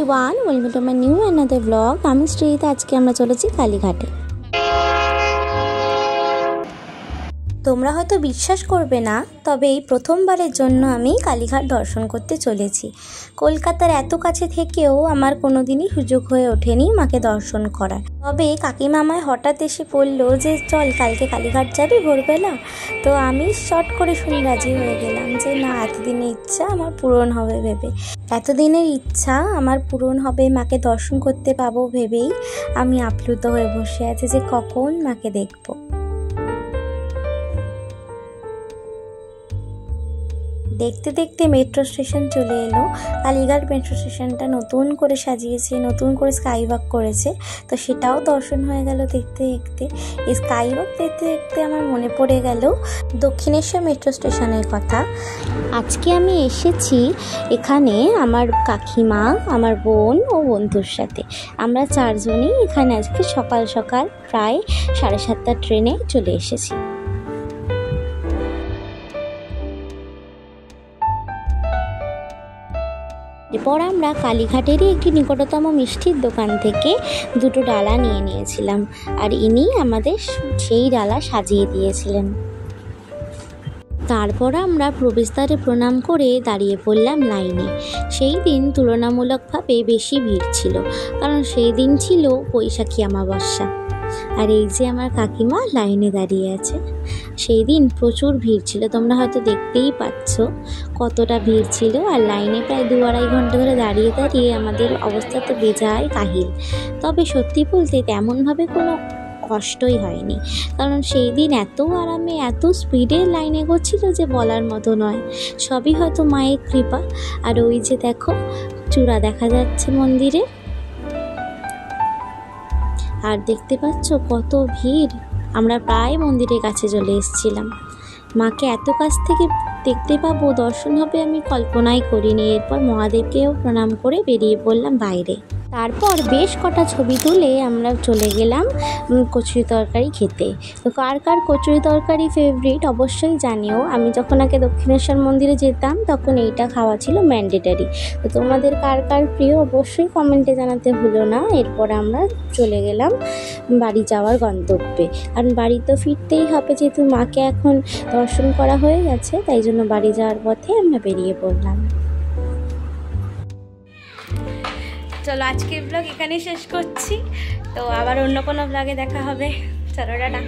Everyone, welcome to my new another blog. আমি শ্রীতে। আজকে আমরা চলেছি কালীঘাটে। তোমরা হয়তো বিশ্বাস করবে না, তবে এই প্রথমবারের জন্য আমি কালীঘাট দর্শন করতে চলেছি। কলকাতার এত কাছে থেকেও আমার কোনোদিনই সুযোগ হয়ে ওঠেনি মাকে দর্শন করার। তবে কাকিমা আমায় হঠাৎ এসে বললো যে চল কালকে কালীঘাট যাবি ভোরবেলা। তো আমি শর্ট করে শুনে রাজি হয়ে গেলাম যে না, এতদিনের ইচ্ছা আমার পূরণ হবে ভেবে। এতদিনের ইচ্ছা আমার পূরণ হবে, মাকে দর্শন করতে পাবো ভেবেই আমি আপ্লুত হয়ে বসে আছি যে কখন মাকে দেখবো। দেখতে দেখতে মেট্রো স্টেশন চলে এলো। কালীঘাট মেট্রো স্টেশনটা নতুন করে সাজিয়েছে, নতুন করে স্কাই ওয়াক করেছে, তো সেটাও দর্শন হয়ে গেল দেখতে দেখতে। এই স্কাই ওয়াক দেখতে দেখতে আমার মনে পড়ে গেল দক্ষিণেশ্বর মেট্রো স্টেশনের কথা। আজকে আমি এসেছি এখানে আমার কাকিমা, আমার বোন ও বন্ধুর সাথে। আমরা চারজনই এখানে আজকে সকাল সকাল প্রায় 7:30 ট্রেনে চলে এসেছি। এরপর আমরা কালীঘাটেরই একটি নিকটতম মিষ্টির দোকান থেকে দুটো ডালা নিয়ে নিয়েছিলাম, আর ইনি আমাদের সেই ডালা সাজিয়ে দিয়েছিলেন। তারপর আমরা প্রবেশদ্বারে প্রণাম করে দাঁড়িয়ে পড়লাম লাইনে। সেই দিন তুলনামূলকভাবে বেশি ভিড় ছিল, কারণ সেই দিন ছিল বৈশাখী অমাবস্যা। আর এই যে আমার কাকিমা লাইনে দাঁড়িয়ে আছে, সেই দিন প্রচুর ভিড় ছিল, তোমরা হয়তো দেখতেই পাচ্ছ কতটা ভিড় ছিল। আর লাইনে প্রায় 2-2.5 ঘন্টা ধরে দাঁড়িয়ে দাঁড়িয়ে আমাদের অবস্থা তো বেজায় কাহিল। তবে সত্যি বলতে তেমনভাবে কোনো কষ্টই হয়নি, কারণ সেই দিন এত আরামে এত স্পিডে লাইন এগোচ্ছিল যে বলার মতো নয়। সবই হয়তো মায়ের কৃপা। আর ওই যে দেখো চূড়া দেখা যাচ্ছে মন্দিরে, আর দেখতে পাচ্ছ কত ভিড়। আমরা প্রায় মন্দিরের কাছে চলে এসেছিলাম। মাকে এত কাছ থেকে দেখতে পাবো, দর্শন হবে আমি কল্পনাই করিনি। এরপর মহাদেবকেও প্রণাম করে বেরিয়ে পড়লাম বাইরে। তারপর বেশ কটা ছবি তুলে আমরা চলে গেলাম কচুরি তরকারি খেতে। তো কার কার কচুরি তরকারি ফেভারিট অবশ্যই জানিও। আমি যখন আগে দক্ষিণেশ্বর মন্দিরে যেতাম তখন এইটা খাওয়া ছিল ম্যান্ডেটারি। তো তোমাদের কার কার প্রিয় অবশ্যই কমেন্টে জানাতে ভুলো না। এরপর আমরা চলে গেলাম বাড়ি যাওয়ার গন্তব্যে, কারণ বাড়ি তো ফিরতেই হবে, যেহেতু মাকে এখন দর্শন করা হয়ে গেছে, তাই জন্য বাড়ি যাওয়ার পথে আমরা বেরিয়ে পড়লাম। চলো আজকের ব্লগ এখানেই শেষ করছি, তো আবার অন্য কোনো ব্লগে দেখা হবে। চলো টাটা।